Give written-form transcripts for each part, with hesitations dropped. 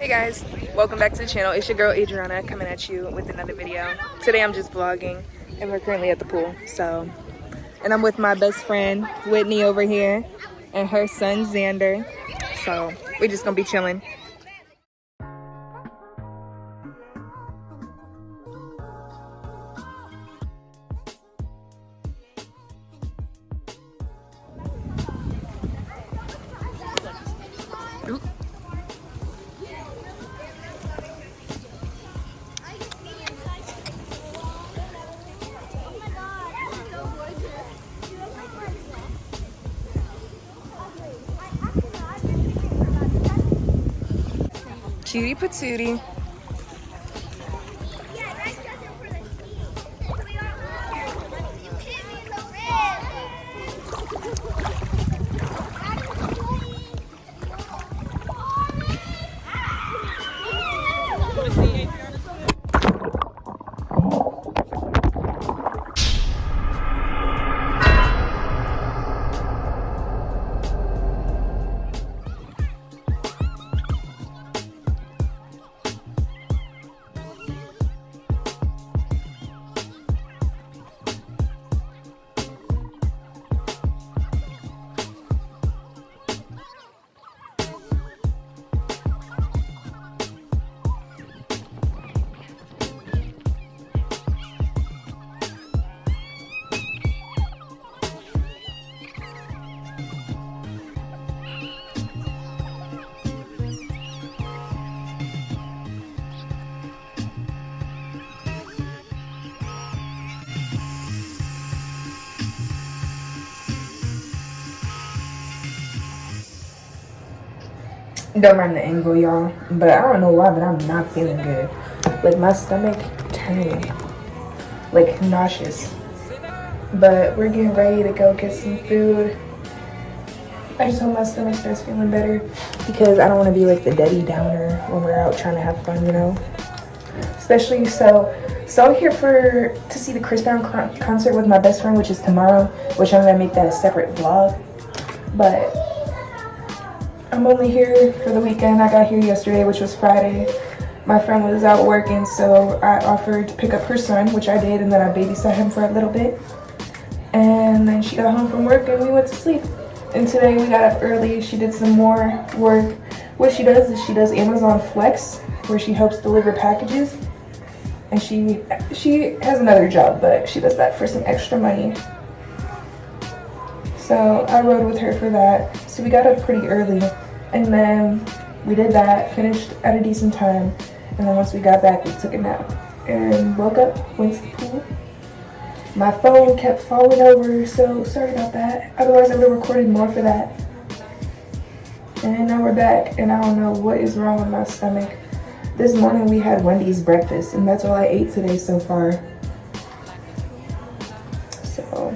Hey guys, welcome back to the channel. It's your girl Adriana coming at you with another video. Today I'm just vlogging and we're currently at the pool. And I'm with my best friend Whitney over here and her son Xander. So we're just gonna be chilling. Ooh. Cutie patootie. Don't mind the angle, y'all, but I don't know why, but I'm not feeling good. Like my stomach turning, like nauseous. But we're getting ready to go get some food. I just hope my stomach starts feeling better because I don't want to be like the Debbie Downer when we're out trying to have fun, you know. Especially so I'm here to see the Chris Brown concert with my best friend, which is tomorrow, which I'm gonna make that a separate vlog. But I'm only here for the weekend. I got here yesterday, which was Friday. My friend was out working, so I offered to pick up her son, which I did, and then I babysat him for a little bit. And then she got home from work and we went to sleep. And today we got up early. She did some more work. What she does is she does Amazon Flex, where she helps deliver packages. And she has another job, but she does that for some extra money. So I rode with her for that. So we got up pretty early, and then we did that, finished at a decent time, and then once we got back, we took a nap and woke up, went to the pool. My phone kept falling over, so sorry about that. Otherwise, I would have recorded more for that. And now we're back, and I don't know what is wrong with my stomach. This morning we had Wendy's breakfast, and that's all I ate today so far. So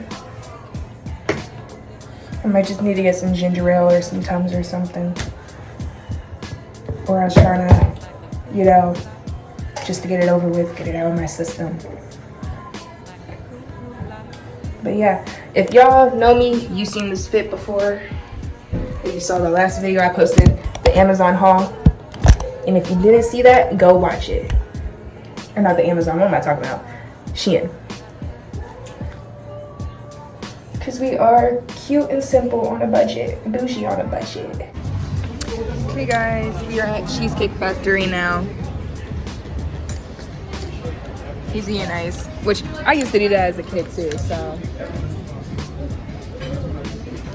I might just need to get some ginger ale or some Tums or something. Or I was trying to, you know, just to get it over with, get it out of my system. But yeah, if y'all know me, you seen this fit before. If you saw the last video I posted, the Amazon haul. And if you didn't see that, go watch it. Or not the Amazon, what am I talking about? Shein. Because we are cute and simple on a budget, bougie on a budget. Okay guys, we are at Cheesecake Factory now. He's eating ice, which I used to do that as a kid too, so.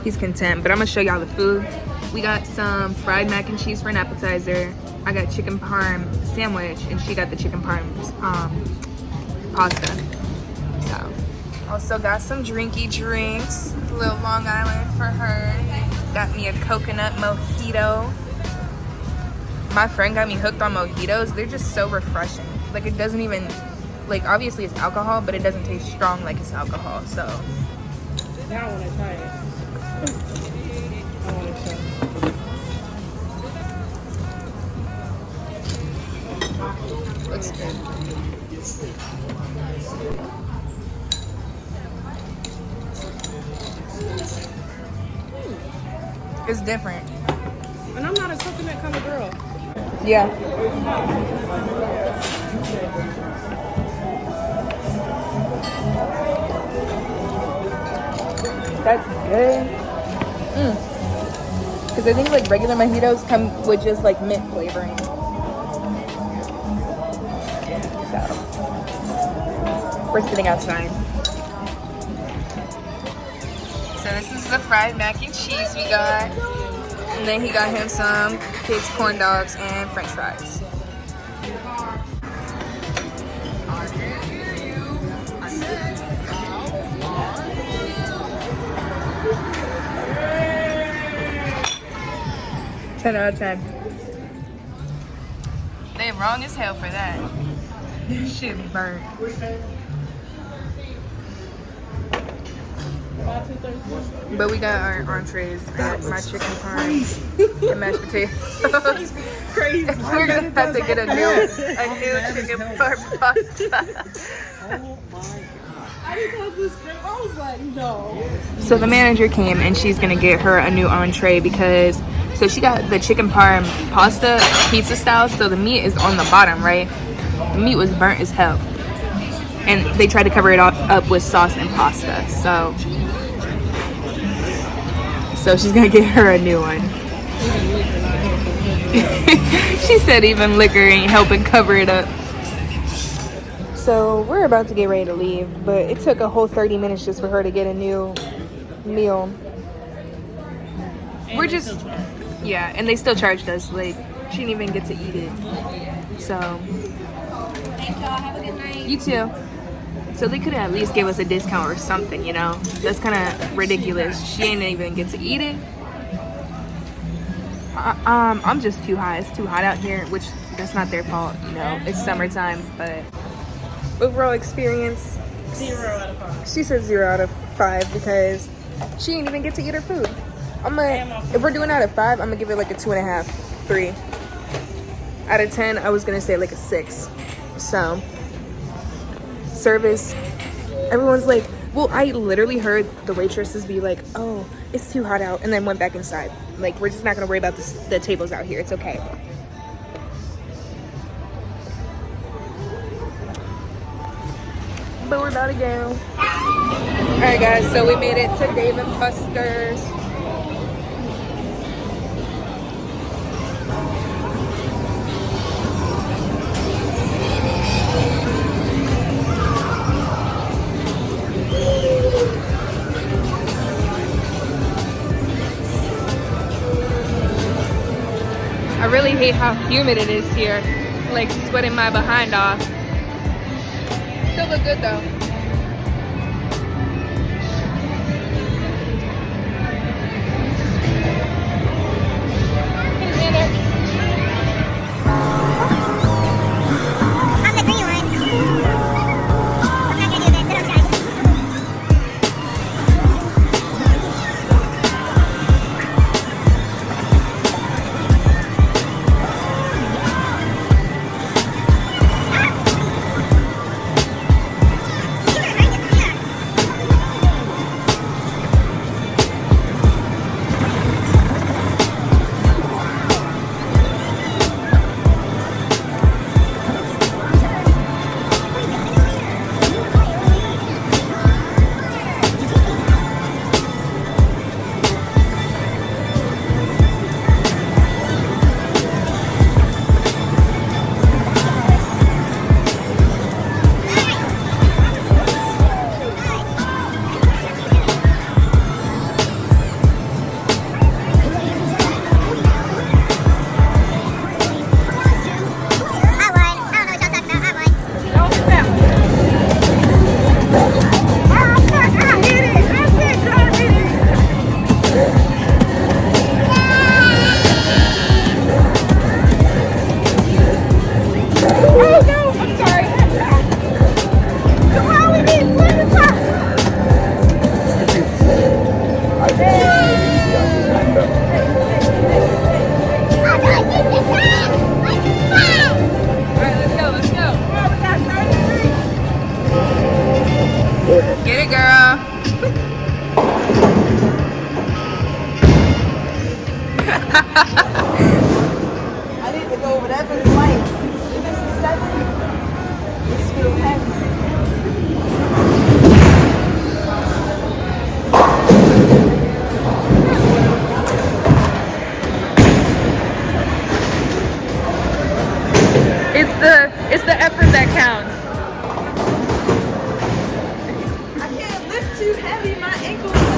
He's content, but I'm gonna show y'all the food. We got some fried mac and cheese for an appetizer. I got chicken parm sandwich, and she got the chicken parm pasta. So, also got some drinky drinks. A little Long Island for her. Got me a coconut mojito. My friend got me hooked on mojitos. They're just so refreshing. Like it doesn't even, like obviously it's alcohol, but it doesn't taste strong like it's alcohol. So Now I want to try it. I want to try. looks good. It's different. And I'm not a coconut kind of girl. Yeah. That's good. Because I think like regular mojitos come with just like mint flavoring. So we're sitting outside. So this is the fried mac and cheese we got. And then he got him some kids corn dogs and french fries. Ten out of 10. They wrong as hell for that. Shit burnt. But we got our entrees at my chicken parm and mashed potatoes. Crazy. We're gonna have to get a new chicken parm pasta. Oh my god. I didn't tell this script. I was like, no. So the manager came and she's gonna get her a new entree because she got the chicken parm pasta pizza style, so the meat is on the bottom, right? The meat was burnt as hell. And they tried to cover it up with sauce and pasta. So she's gonna get her a new one. She said even liquor ain't helping cover it up. So we're about to get ready to leave, but it took a whole 30 minutes just for her to get a new meal. We're just, yeah, and they still charged us. Like, she didn't even get to eat it. So, Thank y'all. Have a good night. you too. So they could at least give us a discount or something, you know? That's kind of ridiculous. She didn't even get to eat it. I'm just too high. It's too hot out here, which that's not their fault, you know? It's summertime, but overall experience, 0 out of 5. she said 0 out of 5 because she didn't even get to eat her food. If we're doing out of 5, I'm gonna give it like a 2.5, 3. Out of 10, I was gonna say like a 6. So, service, everyone's like, well, I literally heard the waitresses be like, oh, it's too hot out, and then went back inside. Like, we're just not gonna worry about the tables out here. It's okay. But we're about to go. Alright guys, so we made it to Dave & Buster's. I really hate how humid it is here. Like sweating my behind off. Still look good though. I'm the green one. I'm not gonna do this. Sit on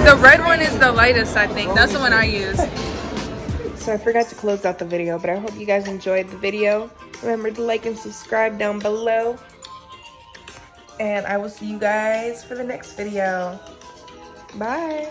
The red one is the lightest, I think. That's the one I use. So I forgot to close out the video, but I hope you guys enjoyed the video. Remember to like and subscribe down below. And I will see you guys for the next video. Bye.